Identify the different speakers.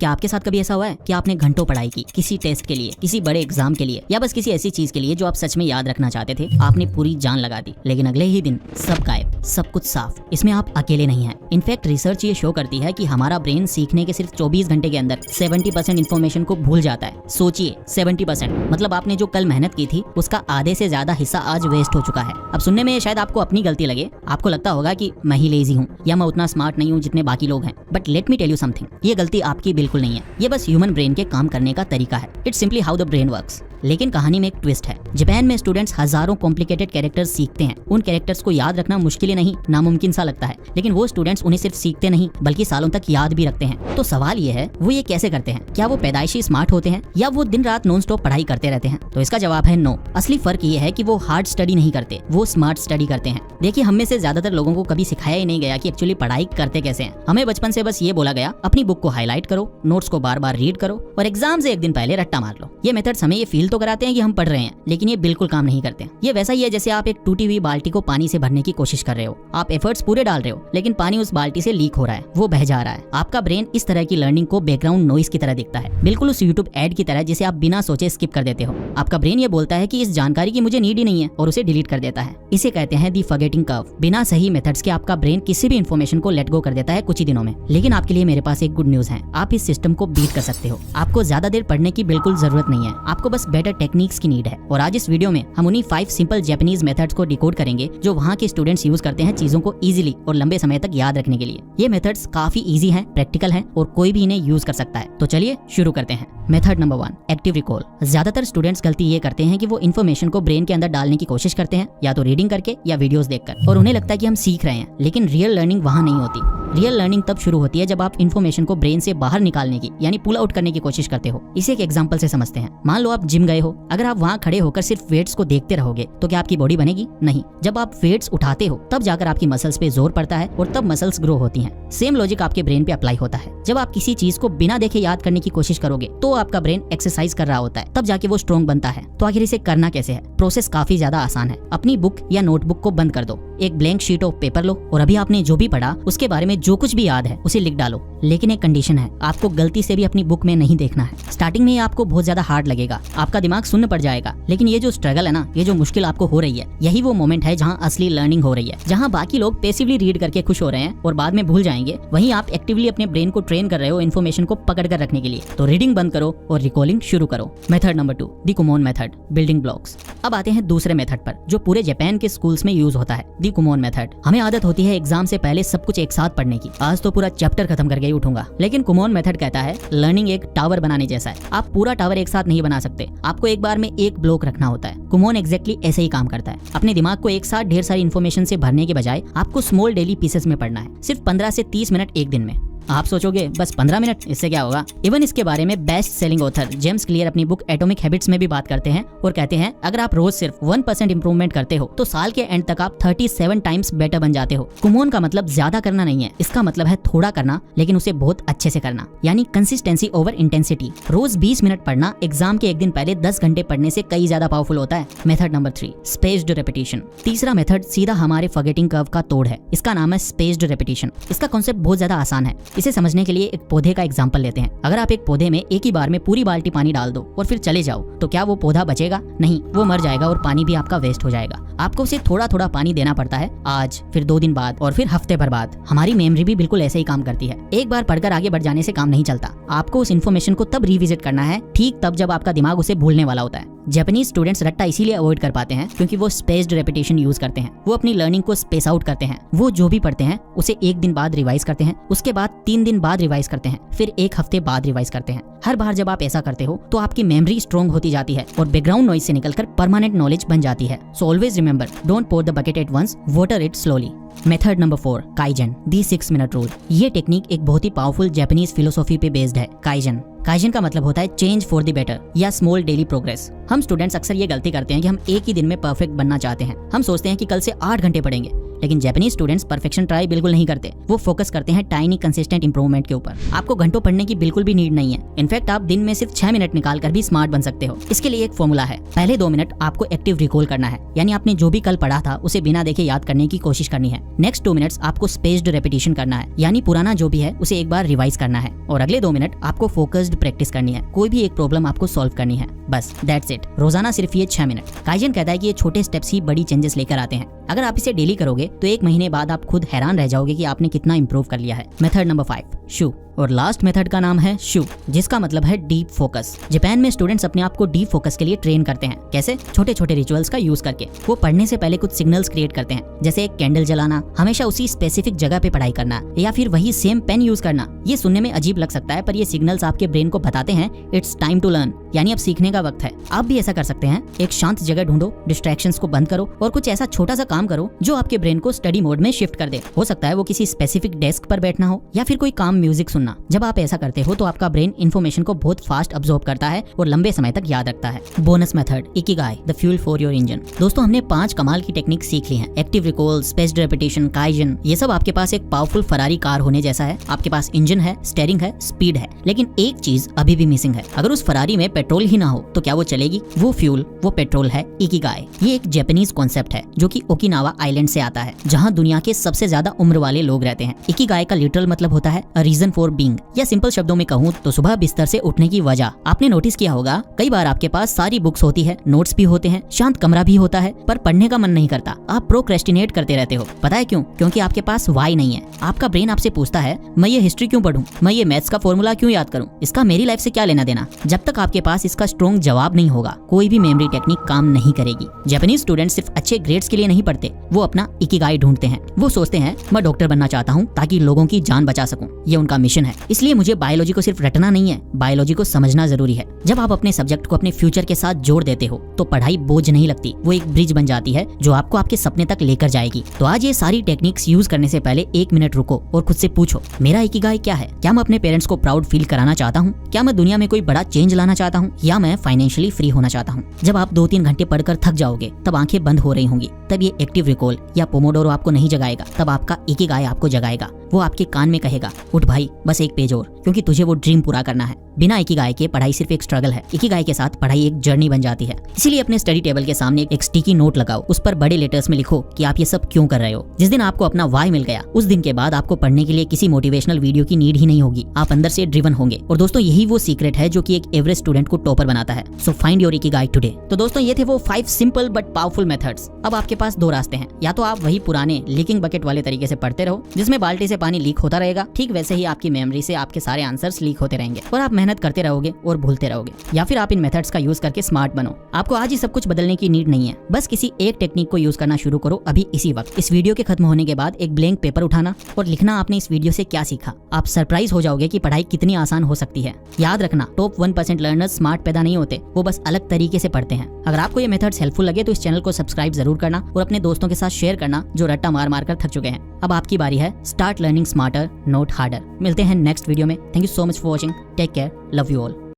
Speaker 1: क्या आपके साथ कभी ऐसा हुआ है कि आपने घंटों पढ़ाई की किसी टेस्ट के लिए, किसी बड़े एग्जाम के लिए, या बस किसी ऐसी चीज के लिए जो आप सच में याद रखना चाहते थे, आपने पूरी जान लगा दी, लेकिन अगले ही दिन सब गायब, सब कुछ साफ। इसमें आप अकेले नहीं हैं। इनफैक्ट रिसर्च ये शो करती है कि हमारा ब्रेन सीखने के सिर्फ 24 घंटे के अंदर 70% इन्फॉर्मेशन को भूल जाता है। सोचिए 70%, मतलब आपने जो कल मेहनत की थी उसका आधे से ज्यादा हिस्सा आज वेस्ट हो चुका है। अब सुनने में शायद आपको अपनी गलती लगे, आपको लगता होगा कि मैं ही लेजी हूँ या मैं उतना स्मार्ट नहीं हूँ जितने बाकी लोग हैं, but let me tell you something, ये गलती आपकी बिल्कुल नहीं है। ये बस ह्यूमन ब्रेन के काम करने का तरीका है। It's simply how the brain works. लेकिन कहानी में एक ट्विस्ट है। जापान में स्टूडेंट्स हजारों कॉम्प्लिकेटेड कैरेक्टर्स सीखते हैं। उन कैरेक्टर्स को याद रखना मुश्किल ही नहीं, नामुमकिन सा लगता है, लेकिन वो स्टूडेंट्स उन्हें सिर्फ सीखते नहीं बल्कि सालों तक याद भी रखते हैं। तो सवाल ये है, वो ये कैसे करते हैं? क्या वो पैदाइशी स्मार्ट होते हैं या वो दिन रात नॉन स्टॉप पढ़ाई करते रहते हैं? तो इसका जवाब है नो। असली फर्क ये है कि वो हार्ड स्टडी नहीं करते, वो स्मार्ट स्टडी करते हैं। देखिए, हम में से ज्यादातर लोगों को कभी सिखाया ही नहीं गया कि एक्चुअली पढ़ाई करते कैसे हैं। हमें बचपन से बस ये बोला गया, अपनी बुक को हाईलाइट करो, नोट्स को बार बार रीड करो और एग्जाम से एक दिन पहले रट्टा मार लो। ये मेथड्स हमें ये फील तो कराते हैं कि हम पढ़ रहे हैं, लेकिन ये बिल्कुल काम नहीं करते। ये वैसा ही है जैसे आप एक टूटी हुई बाल्टी को पानी से भरने की कोशिश कर रहे हो। आप एफर्ट्स पूरे डाल रहे हो, लेकिन पानी उस बाल्टी से लीक हो रहा है, वो बह जा रहा है। आपका ब्रेन इस तरह की लर्निंग को बैकग्राउंड नॉइस की तरह दिखता है, बिल्कुल उस यूट्यूब एड की तरह जिसे आप बिना सोचे स्किप कर देते हो। आपका ब्रेन ये बोलता है कि इस जानकारी की मुझे नीड ही नहीं है और उसे डिलीट कर देता है। इसे कहते हैं दी फॉरगेटिंग कर्व। बिना सही मेथड्स के आपका ब्रेन किसी भी इन्फॉर्मेशन को लेट गो कर देता है कुछ ही दिनों में। लेकिन आपके लिए मेरे पास एक गुड न्यूज है, आप इस सिस्टम को बीट कर सकते हो। आपको ज्यादा देर पढ़ने की बिल्कुल जरूरत नहीं है, आपको बस बेटर टेक्निक्स की नीड है। और आज इस वीडियो में हम उन्हीं 5 सिंपल जापानीज मेथड्स को डिकोड करेंगे जो वहाँ के स्टूडेंट्स यूज करते हैं चीजों को इजीली और लंबे समय तक याद रखने के लिए। ये मेथड्स काफी इजी हैं, प्रैक्टिकल हैं और कोई भी इन्हें यूज कर सकता है। तो चलिए शुरू करते हैं। Method number 1, active recall. ज्यादातर स्टूडेंट्स गलती ये करते हैं कि वो इन्फॉर्मेशन को ब्रेन के अंदर डालने की कोशिश करते हैं, या तो रीडिंग करके या वीडियोस देखकर, और उन्हें लगता है कि हम सीख रहे हैं, लेकिन रियल लर्निंग वहाँ नहीं होती। रियल लर्निंग तब शुरू होती है जब आप इन्फॉर्मेशन को ब्रेन से बाहर निकालने की, यानी पुल आउट करने की कोशिश करते हो। इसे एक एग्जांपल से समझते हैं। मान लो आप जिम गए हो, अगर आप वहाँ खड़े होकर सिर्फ वेट्स को देखते रहोगे तो क्या आपकी बॉडी बनेगी? नहीं। जब आप वेट्स उठाते हो तब जाकर आपकी मसल्स पे जोर पड़ता है और तब मसल्स ग्रो होती हैं। सेम लॉजिक आपके ब्रेन पे अप्लाई होता है। जब आप किसी चीज को बिना देखे याद करने की कोशिश करोगे तो आपका ब्रेन एक्सरसाइज कर रहा होता है, तब जाके वो स्ट्रॉन्ग बनता है। तो आखिर इसे करना कैसे है? प्रोसेस काफी ज्यादा आसान है। अपनी बुक या नोटबुक को बंद कर दो, एक ब्लैंक शीट ऑफ पेपर लो और अभी आपने जो भी पढ़ा उसके बारे में जो कुछ भी याद है उसे लिख डालो। लेकिन एक कंडीशन है, आपको गलती से भी अपनी बुक में नहीं देखना है। स्टार्टिंग में आपको बहुत ज्यादा हार्ड लगेगा, आपका दिमाग सुन्न पड़ जाएगा, लेकिन ये जो स्ट्रगल है ना, ये जो मुश्किल आपको हो रही है, यही वो मोमेंट है जहाँ असली लर्निंग हो रही है। जहाँ बाकी लोग पैसिवली रीड करके खुश हो रहे हैं और बाद में भूल जाएंगे, वहीं आप एक्टिवली अपने ब्रेन को ट्रेन कर रहे हो इन्फॉर्मेशन को पकड़ कर रखने के लिए। तो रीडिंग बंद करो और रिकॉलिंग शुरू करो। मेथड नंबर 2, दी कुमोन मेथड, बिल्डिंग ब्लॉक्स। अब आते हैं दूसरे मेथड पर जो पूरे जापान के स्कूल्स में यूज होता है, दी कुमोन मेथड। हमें आदत होती है एग्जाम से पहले सब कुछ एक साथ पढ़ने की। आज तो पूरा चैप्टर खत्म करके ही उठूंगा, लेकिन कुमोन मेथड कहता है लर्निंग एक टावर बनाने जैसा है। आप पूरा टावर एक साथ नहीं बना सकते, आपको एक बार में एक ब्लॉक रखना होता है। कुमोन एग्जैक्टली ऐसे ही काम करता है। अपने दिमाग को एक साथ ढेर सारी इन्फॉर्मेशन से भरने के बजाय आपको स्मॉल डेली पीसेस में पढ़ना है, सिर्फ 15 से 30 मिनट एक दिन में। आप सोचोगे बस 15 मिनट, इससे क्या होगा? इवन इसके बारे में best selling author James clear अपनी बुक एटॉमिक हैबिट्स में भी बात करते हैं और कहते हैं अगर आप रोज सिर्फ 1% इंप्रूवमेंट करते हो तो साल के एंड तक आप 37 टाइम्स बेटर बन जाते हो। कुमोन का मतलब ज्यादा करना नहीं है, इसका मतलब है थोड़ा करना, लेकिन उसे बहुत अच्छे से करना, यानी कंसिस्टेंसी ओवर इंटेंसिटी। रोज 20 मिनट पढ़ना एग्जाम के एक दिन पहले 10 घंटे पढ़ने से कई ज्यादा पावरफुल होता है। Method number 3, spaced repetition. तीसरा मेथड सीधा हमारे फॉरगेटिंग कर्व का तोड़ है। इसका नाम है स्पेस्ड रेपिटेशन। इसका कॉन्सेप्ट बहुत ज्यादा आसान है। इसे समझने के लिए एक पौधे का एग्जांपल लेते हैं। अगर आप एक पौधे में एक ही बार में पूरी बाल्टी पानी डाल दो और फिर चले जाओ, तो क्या वो पौधा बचेगा? नहीं, वो मर जाएगा और पानी भी आपका वेस्ट हो जाएगा। आपको उसे थोड़ा थोड़ा पानी देना पड़ता है, आज, फिर 2 दिन बाद और फिर हफ्ते भर बाद। हमारी मेमोरी भी बिल्कुल ऐसे ही काम करती है। एक बार पढ़कर आगे बढ़ जाने से काम नहीं चलता। आपको उस इन्फॉर्मेशन को तब रिविजिट करना है, ठीक तब जब आपका दिमाग उसे भूलने वाला होता है। जापानीज स्टूडेंट्स रट्टा इसीलिए अवॉइड कर पाते हैं क्योंकि वो स्पेस्ड रेपिटेशन यूज करते हैं। वो अपनी लर्निंग को स्पेस आउट करते हैं। वो जो भी पढ़ते हैं उसे 1 दिन बाद रिवाइज करते हैं, उसके बाद 3 दिन बाद रिवाइज करते हैं, फिर 1 हफ्ते बाद रिवाइज करते हैं। हर बार जब आप ऐसा करते हो तो आपकी मेमोरी स्ट्रॉन्ग होती जाती है और बैकग्राउंड नॉइज से निकलकर परमानेंट नॉलेज बन जाती है। So always remember, don't pour the bucket at once, water it slowly. Method number 4, kaizen, the 6 minute rule. ये टेक्निक एक बहुत ही पावरफुल जापानीज फिलोसॉफी पे बेस्ड है। काइजन का मतलब होता है चेंज फॉर द बेटर या स्मॉल डेली प्रोग्रेस। हम स्टूडेंट्स अक्सर ये गलती करते हैं कि हम एक ही दिन में परफेक्ट बनना चाहते हैं। हम सोचते हैं कि कल से 8 घंटे पढ़ेंगे, लेकिन जापानीज स्टूडेंट्स परफेक्शन ट्राई बिल्कुल नहीं करते। वो फोकस करते हैं टाइनी कंसिस्टेंट इंप्रूवमेंट के ऊपर। आपको घंटों पढ़ने की बिल्कुल भी नीड नहीं है। इनफैक्ट आप दिन में सिर्फ 6 मिनट निकाल कर भी स्मार्ट बन सकते हो। इसके लिए एक फॉर्मूला है। पहले 2 मिनट आपको एक्टिव रिकॉल करना है, यानी आपने जो भी कल पढ़ा था उसे बिना देखे याद करने की कोशिश करनी है। नेक्स्ट 2 मिनट्स आपको स्पेस्ड रेपिटेशन करना है, यानी पुराना जो भी है उसे एक बार रिवाइज करना है, और अगले 2 मिनट आपको फोकस्ड प्रैक्टिस करनी है। कोई भी एक प्रॉब्लम आपको सॉल्व करनी है, बस दैट्स इट। रोजाना सिर्फ ये 6 मिनट। काइजन कहता है कि ये छोटे स्टेप्स ही बड़ी चेंजेस लेकर आते हैं। अगर आप इसे डेली करोगे तो 1 महीने बाद आप खुद हैरान रह जाओगे कि आपने कितना इंप्रूव कर लिया है। मेथड नंबर 5, शू। और लास्ट मेथड का नाम है शू, जिसका मतलब है डीप फोकस। जापान में स्टूडेंट्स अपने आप को डीप फोकस के लिए ट्रेन करते हैं। कैसे? छोटे छोटे रिचुअल्स का यूज करके। वो पढ़ने से पहले कुछ सिग्नल्स क्रिएट करते हैं, जैसे एक कैंडल जलाना, हमेशा उसी स्पेसिफिक जगह पे पढ़ाई करना, या फिर वही सेम पेन यूज करना। ये सुनने में अजीब लग सकता है, पर ये सिग्नल्स आपके ब्रेन को बताते हैं इट्स टाइम टू लर्न, यानी अब सीखने का वक्त है। आप भी ऐसा कर सकते हैं। एक शांत जगह ढूंढो, डिस्ट्रैक्शंस को बंद करो और कुछ ऐसा छोटा सा काम करो जो आपके ब्रेन को स्टडी मोड में शिफ्ट कर दे। हो सकता है वो किसी स्पेसिफिक डेस्क पर बैठना हो या फिर कोई काम म्यूजिक सुनना। जब आप ऐसा करते हो तो आपका ब्रेन इन्फॉर्मेशन को बहुत फास्ट अब्सॉर्ब करता है और लंबे समय तक याद रखता है। Bonus method, Ikigai, the fuel for your engine. दोस्तों, हमने 5 कमाल की टेक्निक सीख ली हैं। Active recall, spaced repetition, kaizen, ये सब आपके पास एक पावरफुल फरारी कार होने जैसा है। आपके पास इंजन है, स्टीयरिंग है, स्पीड है, लेकिन एक चीज अभी भी मिसिंग है। अगर उस फरारी में पेट्रोल ही ना हो तो क्या वो चलेगी? वो फ्यूल, वो पेट्रोल है इकिगाई। ये एक जापानीज कॉन्सेप्ट है जो कि ओकिनावा आइलैंड से आता है, जहाँ दुनिया के सबसे ज्यादा उम्र वाले लोग रहते हैं। इकिगाई का लिटरल मतलब होता है अ रीजन फॉर बीइंग, या सिंपल शब्दों में कहूँ तो सुबह बिस्तर से उठने की वजह। आपने नोटिस किया होगा कई बार आपके पास सारी बुक्स होती है, नोट्स भी होते हैं, शांत कमरा भी होता है, पर पढ़ने का मन नहीं करता। आप प्रोक्रेस्टिनेट करते रहते हो। पता है क्यों? क्योंकि आपके पास वाई नहीं है। आपका ब्रेन आपसे पूछता है, मैं ये हिस्ट्री क्यों पढूं, मैं ये मैथ्स का फॉर्मूला क्यों याद करूं, इसका मेरी लाइफ से क्या लेना देना। जब तक आपके पास इसका स्ट्रॉन्ग जवाब नहीं होगा, कोई भी मेमोरी टेक्निक काम नहीं करेगी। जापानीज स्टूडेंट सिर्फ अच्छे ग्रेड्स के लिए नहीं पढ़ते, वो अपना इकिगाई ढूंढते हैं। वो सोचते हैं, मैं डॉक्टर बनना चाहता हूँ ताकि लोगों की जान बचा सकूं। ये उनका मिशन है। इसलिए मुझे बायोलॉजी को सिर्फ रटना नहीं है, बायोलॉजी को समझना जरूरी है। जब आप अपने सब्जेक्ट को अपने फ्यूचर के साथ जोड़ देते हो तो पढ़ाई बोझ नहीं लगती, वो एक ब्रिज बन जाती है जो आपको आपके सपने तक लेकर जाएगी। तो आज ये सारी टेक्निक्स यूज करने से पहले 1 मिनट रुको और खुद से पूछो, मेरा इकिगाई क्या है? क्या मैं अपने पेरेंट्स को प्राउड फील कराना चाहता हूँ? क्या मैं दुनिया में कोई बड़ा चेंज लाना चाहता हूँ? या मैं फाइनेंशियली फ्री होना चाहता हूँ? जब आप 2-3 घंटे पढ़कर थक जाओगे, तब आंखें बंद हो रही होंगी, तब ये एक्टिव रिकॉल या पोमोडोरो आपको नहीं जगाएगा, तब आपका इकिगाई आपको जगाएगा। वो आपके कान में कहेगा, उठ भाई, बस एक पेज और, क्योंकि तुझे वो ड्रीम पूरा करना है। बिना इकिगाई के पढ़ाई सिर्फ एक स्ट्रगल है, इकिगाई के साथ पढ़ाई एक जर्नी बन जाती है। इसीलिए अपने स्टडी टेबल के सामने एक स्टिकी नोट लगाओ, उस पर बड़े लेटर्स में लिखो कि आप ये सब क्यों कर रहे हो। जिस दिन आपको अपना वाई मिल गया, उस दिन के बाद आपको पढ़ने के लिए किसी मोटिवेशनल वीडियो की नीड ही नहीं होगी। आप अंदर से ड्रिवन होंगे। और दोस्तों, यही वो सीक्रेट है जो कि एक एवरेज स्टूडेंट को टॉपर बनाता है। So find your Ikigai today. तो दोस्तों, ये थे वो 5 सिंपल बट पावरफुल मेथड्स। अब आपके पास 2 रास्ते हैं। या तो आप वही पुराने लीकिंग बकेट वाले तरीके से पढ़ते रहो, जिसमें बाल्टी से पानी लीक होता रहेगा, ठीक वैसे ही आपकी मेमोरी से आपके सारे आंसर्स लीक होते रहेंगे और आप मेहनत करते रहोगे और भूलते रहोगे। या फिर आप इन मेथड्स का यूज करके स्मार्ट बनो। आपको आज ही सब कुछ बदलने की नीड नहीं है, बस किसी एक टेक्निक को यूज करना शुरू करो अभी इसी वक्त। इस वीडियो के खत्म होने के बाद एक ब्लैंक पेपर उठाना और लिखना आपने इस वीडियो से क्या सीखा। आप सरप्राइज हो जाओगे कि पढ़ाई कितनी आसान हो सकती है। याद रखना, टॉप 1% लर्नर्स स्मार्ट पैदा नहीं होते, वो बस अलग तरीके से पढ़ते हैं। अगर आपको ये मेथड्स हेल्पफुल लगे तो इस चैनल को सब्सक्राइब जरूर करना और अपने दोस्तों के साथ शेयर करना जो रट्टा मार मार कर थक चुके हैं। अब आपकी बारी है। Start learning smarter, not harder. मिलते हैं नेक्स्ट वीडियो में। Thank you so much for watching. Take care, love you all.